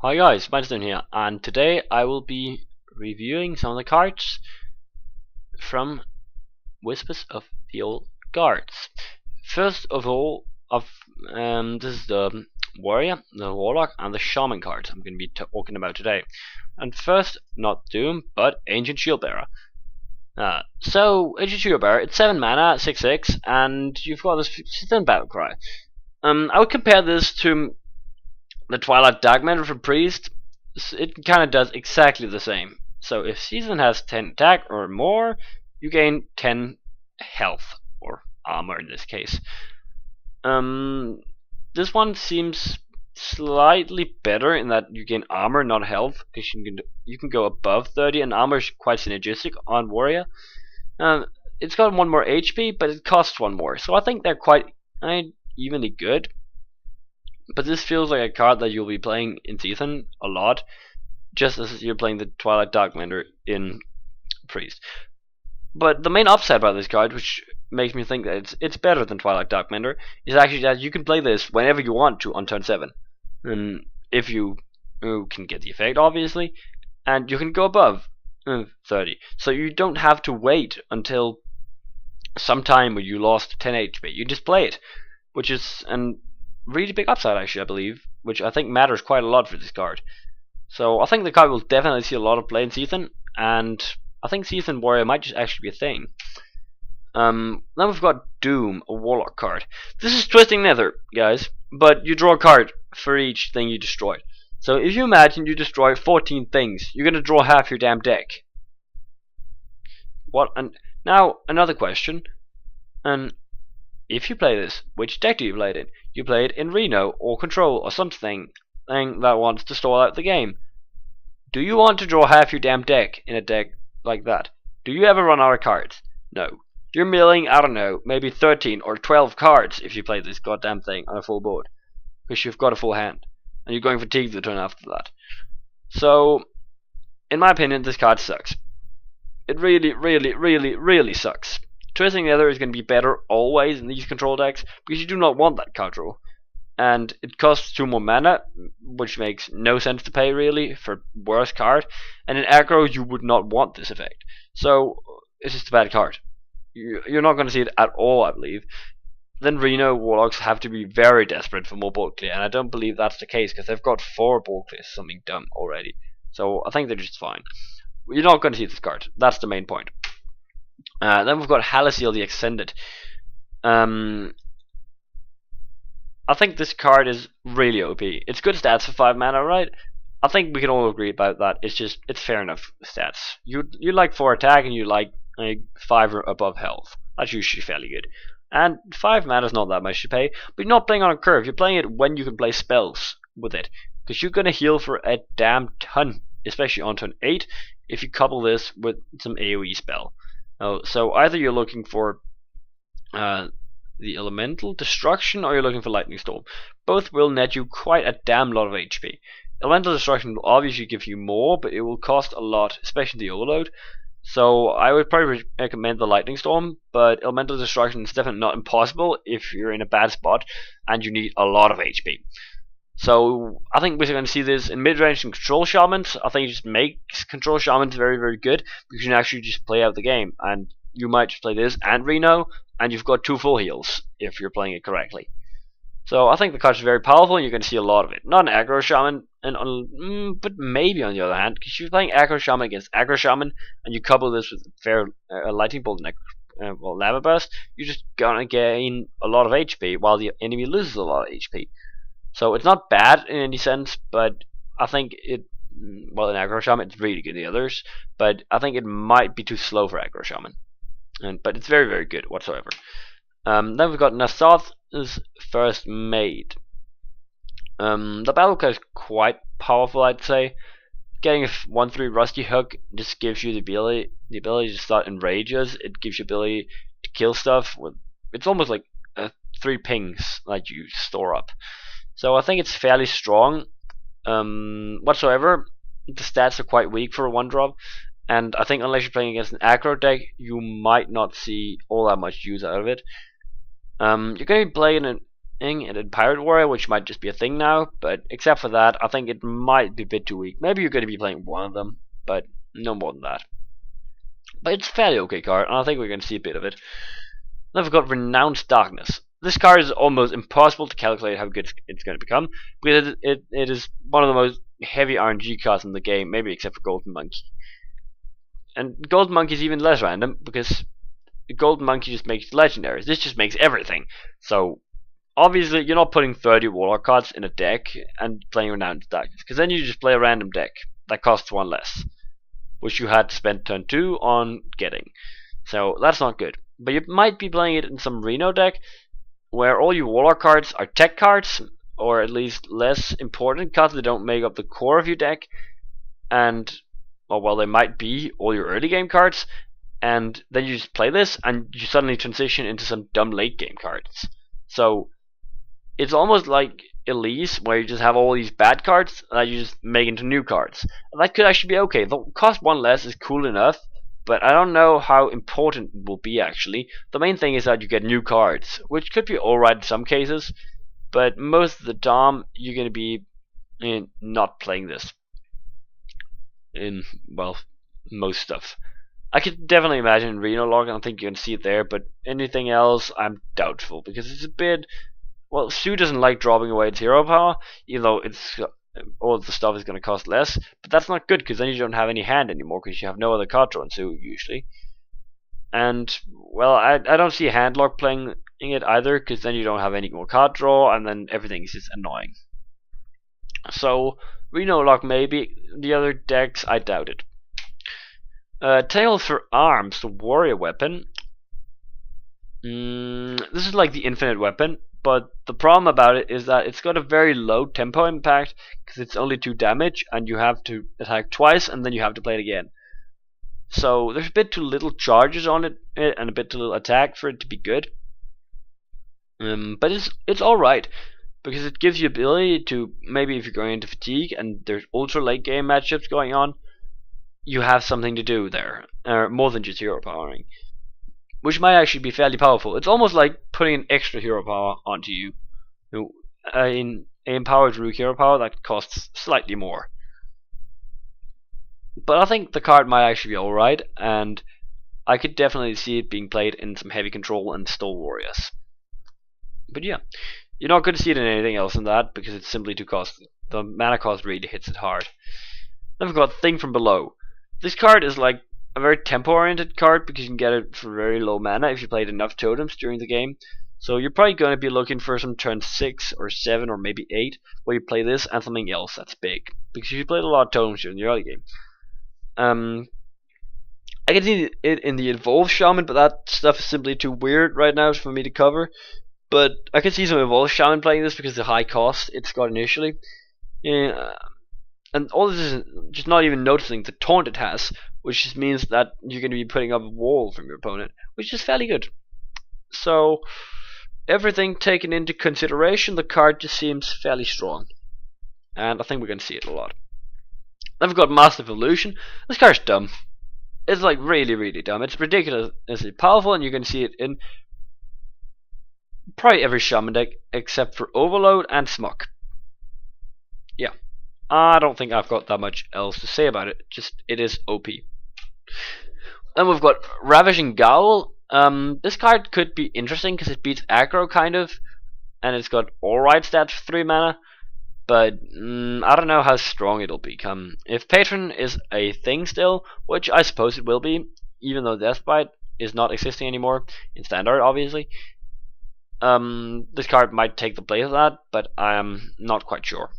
Hi guys, Mindstone here, and today I will be reviewing some of the cards from Whispers of the Old Guards. First of all, this is the Warrior, the Warlock, and the Shaman cards I'm going to be talking about today. And first, not Doom, but Ancient Shieldbearer. Ancient Shieldbearer, it's 7 mana, 6/6, and you've got this Season Battle Cry. I would compare this to the Twilight Darkmender from Priest. It kind of does exactly the same. So if Season has 10 attack or more, you gain 10 health, or armor in this case. This one seems slightly better in that you gain armor, not health, because you can go above 30, and armor is quite synergistic on Warrior. It's got 1 more HP, but it costs 1 more, so I think they're quite evenly good. But this feels like a card that you'll be playing in Season a lot, just as you're playing the Twilight Darkmender in Priest. But the main upside about this card, which makes me think that it's better than Twilight Darkmender, is actually that you can play this whenever you want to on turn 7. And if you can get the effect, obviously, and you can go above 30. So you don't have to wait until some time where you lost 10 HP. You just play it, which is an really big upside, actually, I believe, which I think matters quite a lot for this card. So I think the card will definitely see a lot of play in Season, and I think Season Warrior might just actually be a thing. Then we've got Doom, a Warlock card. This is Twisting Nether, guys, but you draw a card for each thing you destroy. So if you imagine you destroy 14 things, you're going to draw half your damn deck. What? And now, another question. And if you play this, which deck do you play it in? You play it in Reno or Control or something that wants to stall out the game. Do you want to draw half your damn deck in a deck like that? Do you ever run out of cards? No. You're milling, I don't know, maybe 13 or 12 cards if you play this goddamn thing on a full board, because you've got a full hand, and you're going fatigue the turn after that. So, in my opinion, this card sucks. It really sucks. Twisting Nether is going to be better always in these control decks, because you do not want that card draw. And it costs 2 more mana, which makes no sense to pay really for worse card. And in aggro, you would not want this effect. So, it's just a bad card. You're not going to see it at all, I believe. Then Reno Warlocks have to be very desperate for more board clear, and I don't believe that's the case, because they've got 4 board clears, something dumb already. So, I think they're just fine. You're not going to see this card. That's the main point. Then we've got Halcyone the Extended. I think this card is really OP. It's good stats for 5 mana, right? I think we can all agree about that. It's fair enough stats. You like 4 attack and you like 5 or above health. That's usually fairly good. And 5 mana is not that much to pay, but you're not playing on a curve. You're playing it when you can play spells with it, because you're gonna heal for a damn ton, especially on turn 8 if you couple this with some AoE spell. So either you're looking for the elemental destruction, or you're looking for lightning storm. Both will net you quite a damn lot of HP. Elemental destruction will obviously give you more, but it will cost a lot, especially the overload. So I would probably recommend the lightning storm, but elemental destruction is definitely not impossible if you're in a bad spot and you need a lot of HP. So I think we're going to see this in mid-range and control shamans. I think it just makes control shamans very good, because you can actually just play out the game, and you might just play this and Reno, and you've got 2 full heals if you're playing it correctly. So I think the card's very powerful, and you're going to see a lot of it. Not an aggro shaman, but maybe on the other hand, because you're playing aggro shaman against aggro shaman, and you couple this with fair lightning bolt and lava burst, you're just gonna gain a lot of HP while the enemy loses a lot of HP. So it's not bad in any sense, but I think in aggro shaman it's really good in the others, but I think it might be too slow for aggro shaman. But it's very good whatsoever. Then we've got Nassath's First Maid. The battle card is quite powerful, I'd say. Getting a 1/3 Rusty Hook just gives you the ability to start enrages. It gives you the ability to kill stuff. It's almost like 3 pings that you store up. So I think it's fairly strong. Whatsoever, the stats are quite weak for a 1-drop. And I think unless you're playing against an aggro deck, you might not see all that much use out of it. You're going to be playing and then Pirate Warrior, which might just be a thing now, but except for that, I think it might be a bit too weak. Maybe you're going to be playing one of them, but no more than that. But it's a fairly okay card, and I think we're going to see a bit of it. Then we've got Renounce Darkness. This card is almost impossible to calculate how good it's going to become, because it is one of the most heavy RNG cards in the game, maybe except for Golden Monkey. And Golden Monkey is even less random, because Golden Monkey just makes legendaries. This just makes everything. So obviously, you're not putting 30 Warlock cards in a deck and playing Renounce Darkness, because then you just play a random deck that costs one less, which you had to spend turn 2 on getting. So that's not good. But you might be playing it in some Reno deck, where all your Warlock cards are tech cards, or at least less important cards that don't make up the core of your deck, and, well, they might be all your early game cards, and then you just play this, and you suddenly transition into some dumb late game cards. So it's almost like Elise, where you just have all these bad cards that you just make into new cards. And that could actually be okay. The cost one less is cool enough, but I don't know how important it will be actually. The main thing is that you get new cards, which could be alright in some cases, but most of the time you're going to be not playing this in, well, most stuff. I could definitely imagine Reno Log, I don't think you can see it there, but anything else I'm doubtful, because it's a bit, well, Sue doesn't like dropping away its hero power, even though it's all the stuff is going to cost less, but that's not good, because then you don't have any hand anymore, because you have no other card draw in Sue usually. And, well, I don't see Handlock playing it either, because then you don't have any more card draw, and then everything is just annoying. So, Reno Lock maybe, the other decks I doubt it. Tail for Arms, the warrior weapon. This is like the infinite weapon, but the problem about it is that it's got a very low tempo impact, because it's only 2 damage, and you have to attack twice, and then you have to play it again. So there's a bit too little charges on it, and a bit too little attack for it to be good. But it's alright, because it gives you ability to, maybe if you're going into fatigue, and there's ultra late game matchups going on, you have something to do there, more than just hero powering, which might actually be fairly powerful. It's almost like putting an extra hero power onto you. In empowered rook hero power that costs slightly more. But I think the card might actually be alright, and I could definitely see it being played in some heavy control and stole warriors. But yeah, you're not going to see it in anything else than that, because it's simply too costly. The mana cost really hits it hard. Then we've got Thing from Below. This card is like a very tempo-oriented card, because you can get it for very low mana if you played enough totems during the game. So you're probably going to be looking for some turn 6 or 7 or maybe 8 where you play this and something else that's big, because you played a lot of totems during the early game. I can see it in the Evolved Shaman, but that stuff is simply too weird right now for me to cover. But I can see some Evolved Shaman playing this because of the high cost it's got initially. And all this is just not even noticing the taunt it has, which just means that you're going to be putting up a wall from your opponent, which is fairly good. So, everything taken into consideration, the card just seems fairly strong. And I think we're going to see it a lot. Then we've got Master of Illusion. This card's dumb. It's like really, really dumb. It's ridiculously powerful, and you can see it in probably every Shaman deck except for Overload and Smok. Yeah. I don't think I've got that much else to say about it. Just, it is OP. Then we've got Ravishing Ghoul. This card could be interesting because it beats aggro kind of, and it's got alright stats for 3 mana, but I don't know how strong it'll become. If Patron is a thing still, which I suppose it will be, even though Deathbite is not existing anymore in Standard, obviously, this card might take the place of that, but I'm not quite sure.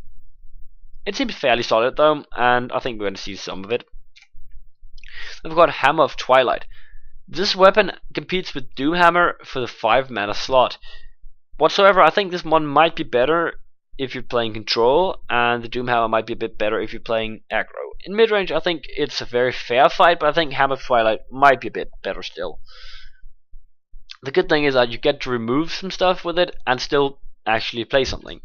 It seems fairly solid though, and I think we're going to see some of it. Then we've got Hammer of Twilight. This weapon competes with Doomhammer for the 5 mana slot. Whatsoever, I think this one might be better if you're playing Control, and the Doomhammer might be a bit better if you're playing Aggro. In mid-range, I think it's a very fair fight, but I think Hammer of Twilight might be a bit better still. The good thing is that you get to remove some stuff with it and still actually play something.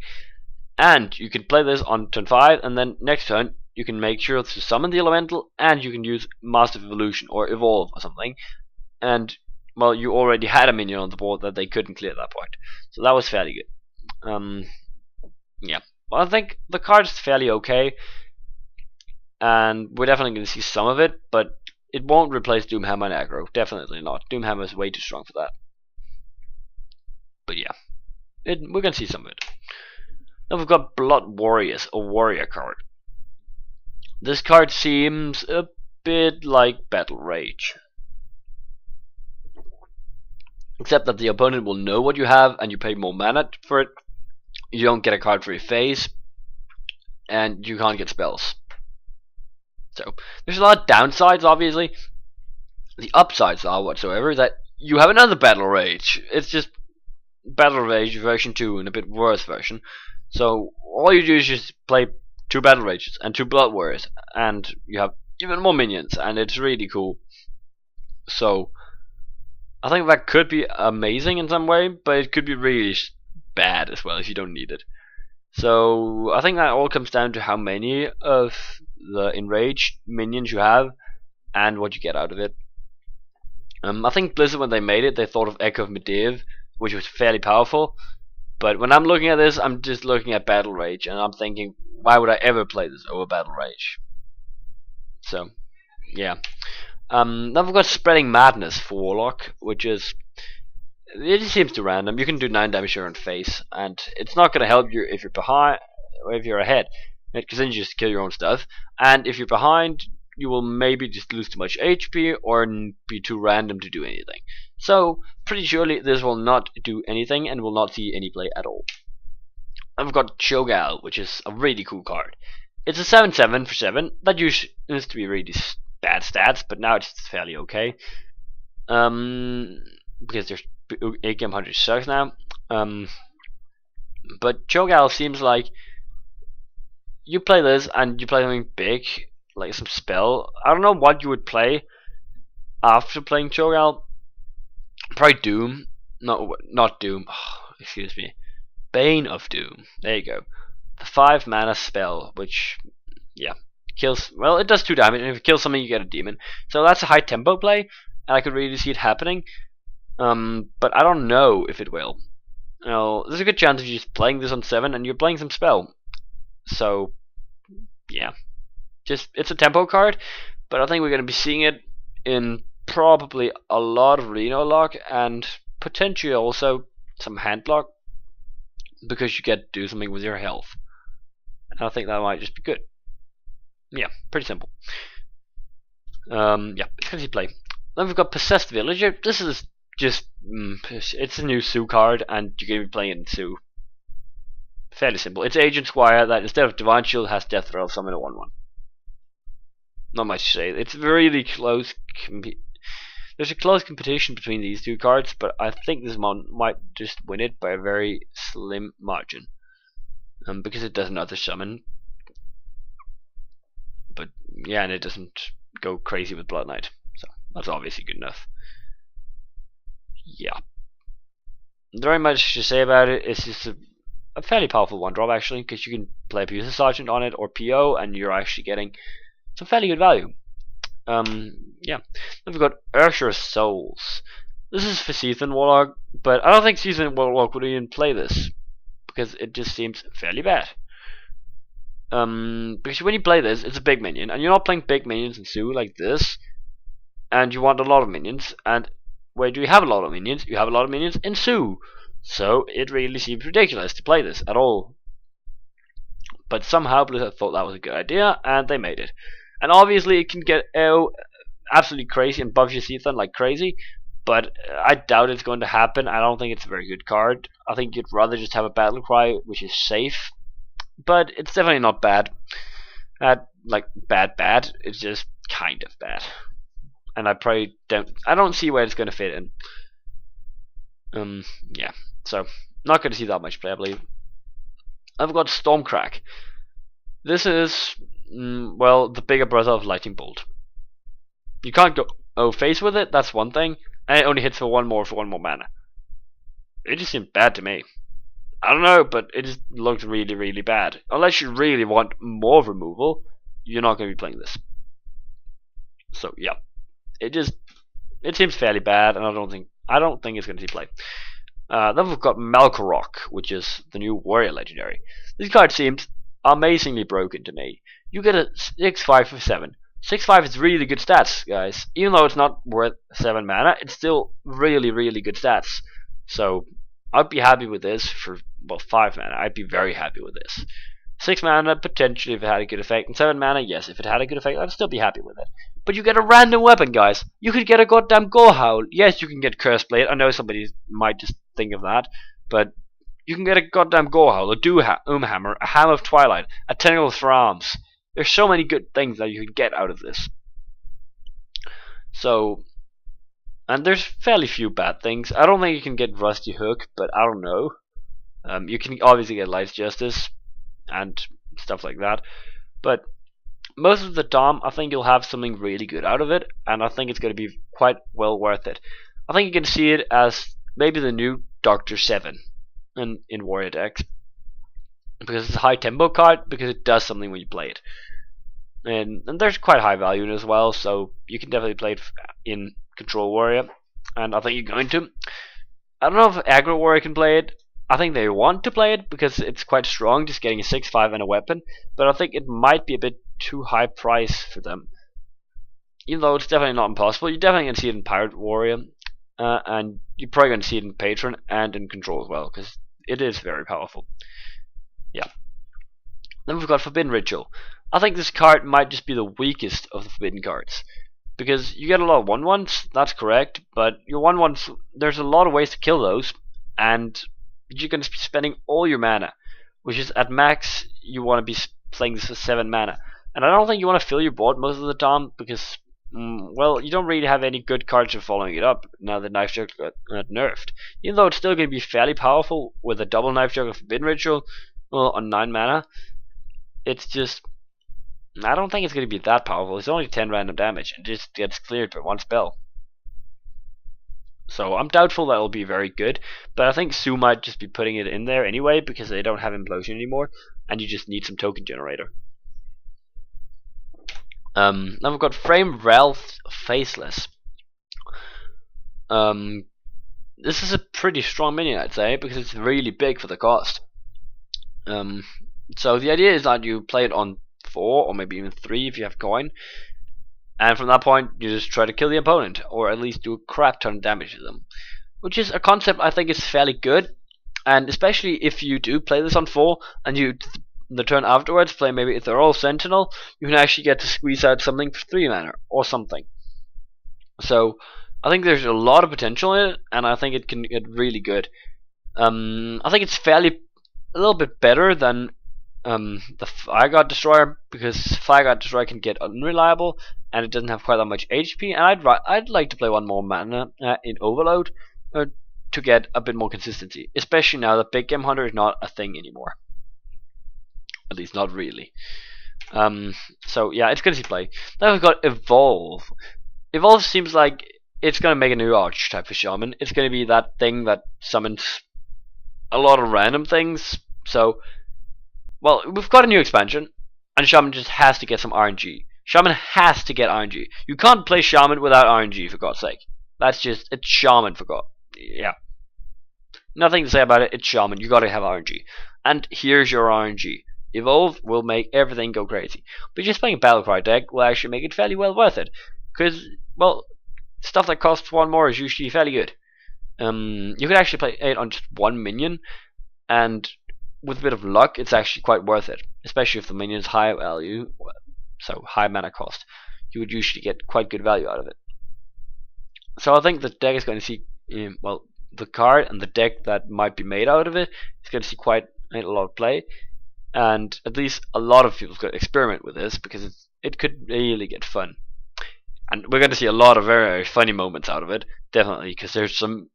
And you can play this on turn 5, and then next turn you can make sure to summon the elemental, and you can use Master of Evolution or Evolve or something. And, well, you already had a minion on the board that they couldn't clear at that point. So that was fairly good. Yeah. Well, I think the card is fairly okay, and we're definitely going to see some of it, but it won't replace Doomhammer and aggro. Definitely not. Doomhammer is way too strong for that. But yeah, we're going to see some of it. Then we've got Blood Warriors, a warrior card. This card seems a bit like Battle Rage, except that the opponent will know what you have and you pay more mana for it. You don't get a card for your face, and you can't get spells. So there's a lot of downsides, obviously. The upsides are whatsoever that you have another Battle Rage. It's just Battle Rage version 2 and a bit worse version. So all you do is just play 2 Battle Rages and 2 Blood Warriors, and you have even more minions, and it's really cool. So I think that could be amazing in some way, but it could be really bad as well if you don't need it. So I think that all comes down to how many of the enraged minions you have and what you get out of it. I think Blizzard, when they made it, they thought of Echo of Medivh, which was fairly powerful. But when I'm looking at this, I'm just looking at Battle Rage, and I'm thinking, why would I ever play this over Battle Rage? So, yeah. Then we've got Spreading Madness for Warlock, which is, it just seems too random. You can do 9 damage here on face, and it's not going to help you if you're behind or if you're ahead, because then you just kill your own stuff. And if you're behind, you will maybe just lose too much HP or be too random to do anything. So pretty surely this will not do anything and will not see any play at all. I've got Cho'Gall, which is a really cool card. It's a 7/7 for 7. That used to be really bad stats, but now it's fairly okay. Because there's 8-game hunters sucks now. But Cho'Gall seems like you play this and you play something big, like some spell. I don't know what you would play after playing Cho'Gall. Probably Doom. No, not Doom. Oh, excuse me. Bane of Doom. There you go. The 5 mana spell, which, yeah, kills. Well, it does 2 damage, and if it kills something, you get a demon. So that's a high tempo play, and I could really see it happening. But I don't know if it will. You know, there's a good chance of you just playing this on 7 and you're playing some spell. So, yeah. It's a tempo card, but I think we're going to be seeing it in probably a lot of Reno lock and potentially also some hand lock, because you get to do something with your health. And I think that might just be good. Yeah, pretty simple. Yeah, it's going to play. Then we've got Possessed Villager. This is just it's a new Sue card, and you're going to be playing in Sue. Fairly simple. It's Agent Squire that instead of Divine Shield has Death Rattle, summon a 1/1. Not much to say. It's really close. There's a close competition between these 2 cards, but I think this one might just win it by a very slim margin. Because it does another summon. But yeah, and it doesn't go crazy with Blood Knight. So that's obviously good enough. Yeah. Very much to say about it. It's just a fairly powerful 1-drop actually, because you can play Abuser Sergeant on it or PO, and you're actually getting some fairly good value. Yeah. Then we've got Ursula's Souls. This is for Season Warlock, but I don't think Season Warlock would even play this, because it just seems fairly bad. Because when you play this, it's a big minion, and you're not playing big minions in Sue like this, and you want a lot of minions, and where do you have a lot of minions? You have a lot of minions in Sue. So it really seems ridiculous to play this at all. But somehow Blizzard thought that was a good idea, and they made it. And obviously it can get absolutely crazy and buff your Season like crazy, but I doubt it's going to happen. I don't think it's a very good card. I think you'd rather just have a Battle Cry, which is safe, but it's definitely not bad. Like bad. It's just kind of bad, and I don't see where it's going to fit in. Yeah, so not going to see that much play, I believe. I've got Stormcrack. This is well, the bigger brother of Lightning Bolt. You can't go face with it. That's one thing, and it only hits for one more mana. It just seemed bad to me. I don't know, but it just looked really, really bad. Unless you really want more removal, you're not going to be playing this. So yeah, it seems fairly bad, and I don't think it's going to see play. Then we've got Melkrock, which is the new warrior legendary. This card seems amazingly broken to me. You get a 6/5 for 7. 6/5 is really good stats, guys. Even though it's not worth 7 mana, it's still really, really good stats. So I'd be happy with this for, well, 5 mana. I'd be very happy with this. 6 mana, potentially, if it had a good effect. And 7 mana, yes, if it had a good effect, I'd still be happy with it. But you get a random weapon, guys. You could get a goddamn Ghoul. Yes, you can get Curse Blade. I know somebody might just think of that. But you can get a goddamn Ghoul, a Doomhammer, a Ham of Twilight, a Ternal with Rams. There's so many good things that you could get out of this. So, and there's fairly few bad things. I don't think you can get Rusty Hook, but I don't know. You can obviously get Light's Justice and stuff like that. But most of the time, I think you'll have something really good out of it, and I think it's going to be quite well worth it. I think you can see it as maybe the new Dr. 7 in Warrior decks, because it's a high tempo card, because it does something when you play it. And there's quite high value in it as well, so you can definitely play it in Control Warrior, and I think you're going to. I don't know if Aggro Warrior can play it. I think they want to play it because it's quite strong, just getting a 6/5 and a weapon, but I think it might be a bit too high price for them. Even though it's definitely not impossible, you're definitely going to see it in Pirate Warrior, and you're probably going to see it in Patron and in Control as well, because it is very powerful. Yeah. Then we've got Forbidden Ritual. I think this card might just be the weakest of the Forbidden cards, because you get a lot of 1/1s, that's correct, but your 1/1s, there's a lot of ways to kill those, and you're going to be spending all your mana, which is at max you want to be playing this for 7 mana. And I don't think you want to fill your board most of the time, because, well, you don't really have any good cards for following it up now that Knife Jug got nerfed. Even though it's still going to be fairly powerful with a double Knife Jug of Forbidden Ritual, well, on 9 mana, it's just, I don't think it's going to be that powerful. It's only 10 random damage, and just gets cleared by 1 spell. So I'm doubtful that it'll be very good, but I think Sue might just be putting it in there anyway, because they don't have Implosion anymore, and you just need some token generator. Now we've got Frame Ralph Faceless. This is a pretty strong minion, I'd say, because it's really big for the cost. So the idea is that you play it on 4 or maybe even 3 if you have coin, and from that point you just try to kill the opponent, or at least do a crap ton of damage to them, which is a concept I think is fairly good. And especially if you do play this on 4 and you the turn afterwards play maybe if they're all sentinel, you can actually get to squeeze out something for 3 mana or something. So I think there's a lot of potential in it, and I think it can get really good. I think it's a little bit better than the Fire God Destroyer, because Fire God Destroyer can get unreliable and it doesn't have quite that much HP, and I'd like to play 1 more mana in Overload to get a bit more consistency, especially now that Big Game Hunter is not a thing anymore. At least not really. So yeah, it's going to see play. Then we've got Evolve. Evolve seems like it's going to make a new archetype for Shaman. It's going to be that thing that summons a lot of random things. So, well, we've got a new expansion, and Shaman just has to get some RNG. Shaman has to get RNG. You can't play Shaman without RNG, for God's sake. That's just, it's Shaman, for God. Yeah. Nothing to say about it, it's Shaman. You gotta have RNG. And here's your RNG. Evolve will make everything go crazy. But just playing a Battlecry deck will actually make it fairly well worth it. Because, well, stuff that costs 1 more is usually fairly good. You can actually play it on just 1 minion, and with a bit of luck, it's actually quite worth it. Especially if the minion is high value, so high mana cost. You would usually get quite good value out of it. So I think the deck is going to see, well, the card and the deck that might be made out of it is going to see quite a lot of play. And at least a lot of people could experiment with this, because it could really get fun. And we're going to see a lot of very, very funny moments out of it, definitely, because there's some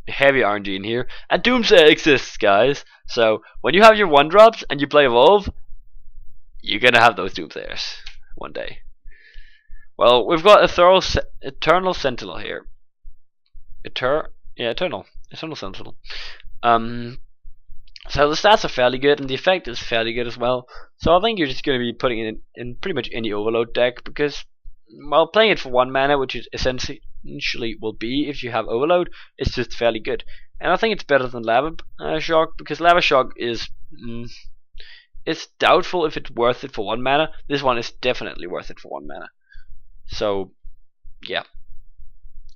heavy RNG in here. And Doomsday exists, guys. So when you have your 1-drops and you play Evolve, you're going to have those Doomsayers one day. Well, we've got Eternal Sentinel here. Eternal Sentinel. So the stats are fairly good, and the effect is fairly good as well. So I think you're just going to be putting it in pretty much any Overload deck, because, well, playing it for 1 mana, which is essentially will be if you have Overload, it's just fairly good. and I think it's better than Lava Shock, because Lava Shock is it's doubtful if it's worth it for 1 mana. This one is definitely worth it for 1 mana. So yeah,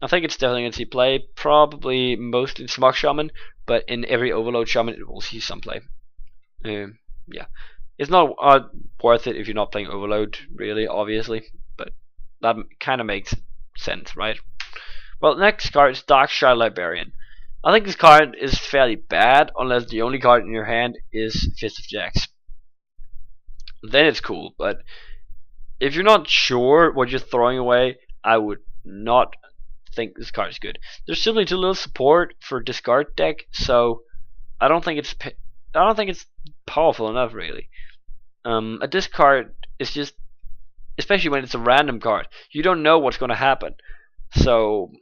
I think it's definitely going to see play, probably mostly in Smog Shaman, but in every Overload Shaman it will see some play. Yeah, it's not worth it if you're not playing Overload, really, obviously, but that kind of makes sense, right? Well, next card is Darkshire Librarian. I think this card is fairly bad unless the only card in your hand is Fist of Jacks. Then it's cool, but if you're not sure what you're throwing away, I would not think this card is good. There's simply too little support for discard deck, so I don't think it's powerful enough, really. A discard is just, especially when it's a random card, you don't know what's going to happen. So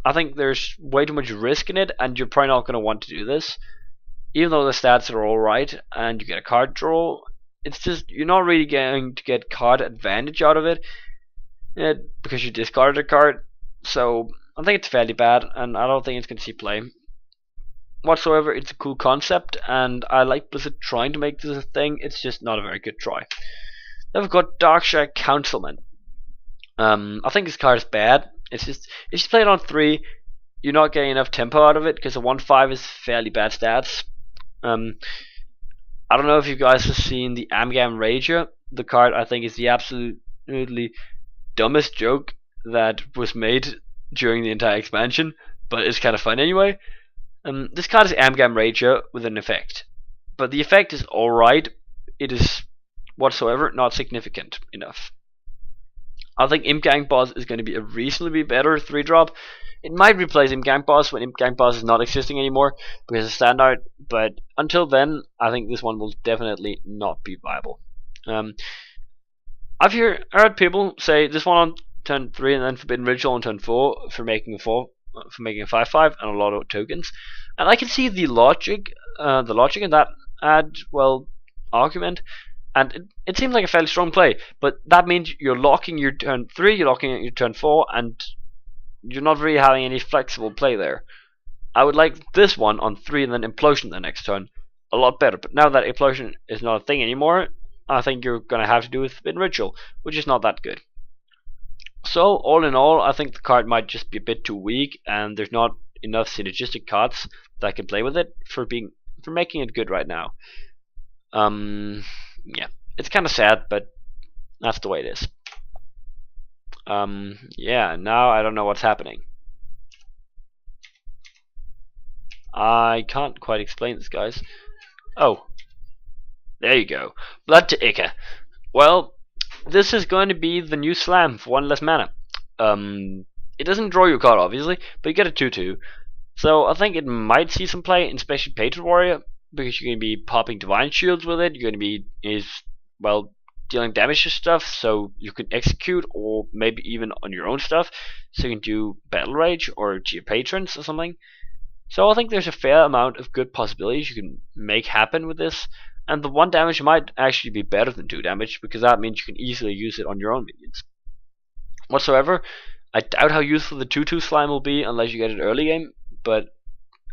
I think there's way too much risk in it, and you're probably not going to want to do this. Even though the stats are alright, and you get a card draw, it's just, you're not really going to get card advantage out of it, because you discarded a card. So I think it's fairly bad, and I don't think it's going to see play whatsoever. It's a cool concept, and I like Blizzard trying to make this a thing. It's just not a very good try. Then we've got Darkshire Councilman. I think this card is bad. It's just, if you play it on 3, you're not getting enough tempo out of it, because a 1/5 is fairly bad stats. I don't know if you guys have seen the Amgam Rager. The card, I think, is the absolutely dumbest joke that was made during the entire expansion, but it's kind of fun anyway. This card is Amgam Rager with an effect, but the effect is alright. It is whatsoever not significant enough. I think Imp Gang Boss is going to be a reasonably better 3-drop. It might replace Imp Gang Boss when Imp Gang Boss is not existing anymore because it's standard, but until then, I think this one will definitely not be viable. I've heard people say this one on turn 3 and then Forbidden Ritual on turn 4 for making a 5/5 and a lot of tokens, and I can see the logic in that argument. And it seems like a fairly strong play, but that means you're locking your turn 3, you're locking your turn 4, and you're not really having any flexible play there. I would like this one on 3 and then Implosion the next turn a lot better, but now that Implosion is not a thing anymore, I think you're going to have to do with Forbidden Ritual, which is not that good. So, all in all, I think the card might just be a bit too weak, and there's not enough synergistic cards that can play with it for making it good right now. Yeah, it's kind of sad, but that's the way it is. Yeah, now I don't know what's happening. I can't quite explain this, guys. Oh, there you go. Blood to Acre. Well, this is going to be the new slam for 1 less mana. It doesn't draw your card, obviously, but you get a 2/2. So I think it might see some play, especially Patriot Warrior, because you're going to be popping Divine Shields with it. You're going to be dealing damage to stuff, so you can execute, or maybe even on your own stuff, so you can do Battle Rage or to your patrons or something. So I think there's a fair amount of good possibilities you can make happen with this, and the 1 damage might actually be better than 2 damage, because that means you can easily use it on your own minions. Whatsoever, I doubt how useful the 2/2 slime will be unless you get it early game, but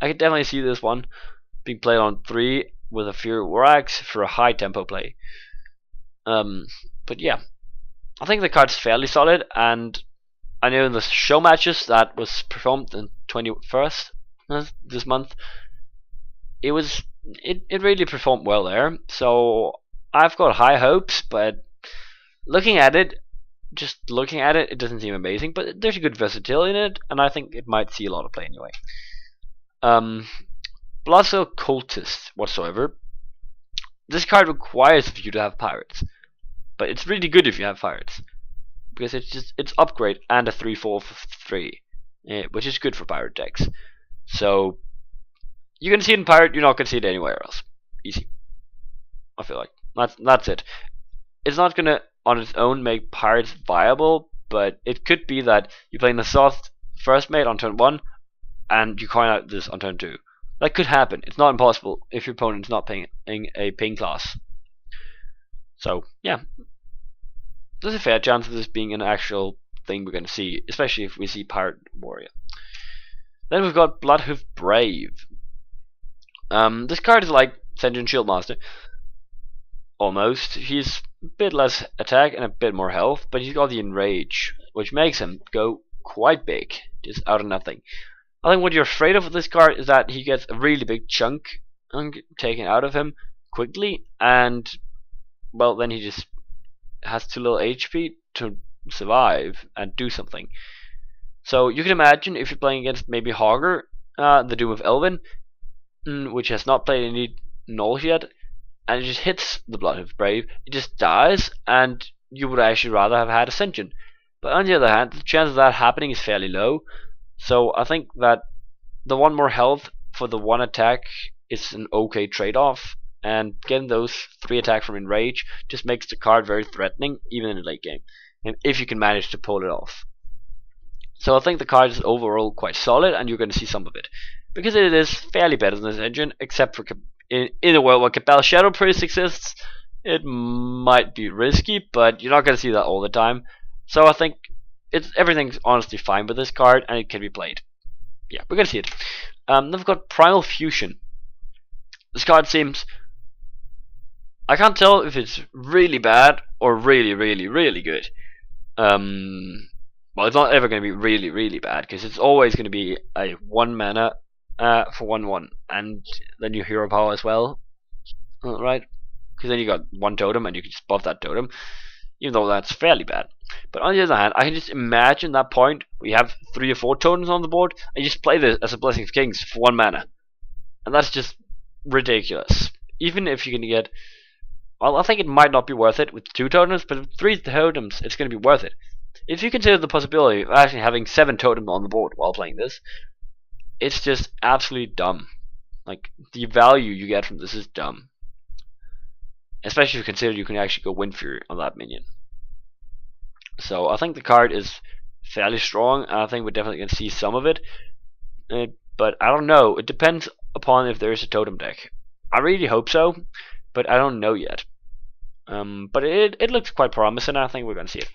I could definitely see this one being played on 3 with a Fury Warax for a high tempo play. But yeah, I think the card's fairly solid, and I know in the show matches that was performed in 21st this month, it really performed well there. So I've got high hopes, but just looking at it, it doesn't seem amazing. But there's a good versatility in it, and I think it might see a lot of play anyway. Bloodhoof Cultist whatsoever. This card requires you to have pirates, but it's really good if you have pirates, because it's upgrade and a 3/4 for 3, which is good for pirate decks. So you can see it in pirate, you're not going to see it anywhere else. Easy. I feel like that's it. It's not going to on its own make pirates viable, but it could be that you play in the soft first mate on turn 1 and you coin out this on turn 2. That could happen. It's not impossible if your opponent's not playing a ping class. So yeah, there's a fair chance of this being an actual thing we're going to see, especially if we see Pirate Warrior. Then we've got Bloodhoof Brave. This card is like Sentient Shieldmaster, almost. He's a bit less attack and a bit more health, but he's got the Enrage, which makes him go quite big, just out of nothing. I think what you're afraid of with this card is that he gets a really big chunk taken out of him quickly, and well, then he just has too little HP to survive and do something. So you can imagine if you're playing against maybe Hogger, the Doom of Elven, which has not played any Gnolls yet, and it just hits the Bloodhoof Brave, it just dies, and you would actually rather have had Ascension. But on the other hand, the chance of that happening is fairly low, so I think that the one more health for the one attack is an okay trade-off, and getting those 3 attacks from Enrage just makes the card very threatening, even in the late game, and if you can manage to pull it off. So I think the card is overall quite solid, and you're going to see some of it, because it is fairly better than this engine, except for in a world where Cabal Shadow Priest exists, it might be risky, but you're not going to see that all the time. So I think everything's honestly fine with this card, and it can be played. Yeah, we're going to see it. Then we've got Primal Fusion. This card seems... I can't tell if it's really bad or really, really, really good. Well, it's not ever going to be really, really bad, because it's always going to be a 1 mana for 1/1, and then you hero power as well, right? Because then you got 1 totem, and you can just buff that totem, even though that's fairly bad. But on the other hand, I can just imagine that point where you have 3 or 4 totems on the board, and you just play this as a Blessing of Kings for 1 mana, and that's just ridiculous. Even if you can get, well, I think it might not be worth it with 2 totems, but with 3 totems, it's going to be worth it. If you consider the possibility of actually having 7 totems on the board while playing this, it's just absolutely dumb. Like, the value you get from this is dumb. Especially if you consider you can actually go Wind Fury on that minion. So I think the card is fairly strong, and I think we're definitely going to see some of it. But I don't know. It depends upon if there is a totem deck. I really hope so, but I don't know yet. But it looks quite promising. I think we're going to see it.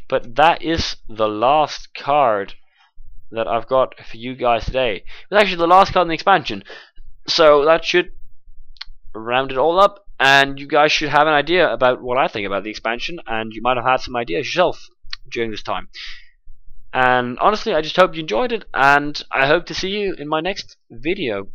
But that is the last card that I've got for you guys today. It's actually the last card in the expansion, so that should round it all up, and you guys should have an idea about what I think about the expansion, and you might have had some ideas yourself during this time. And honestly, I just hope you enjoyed it, and I hope to see you in my next video.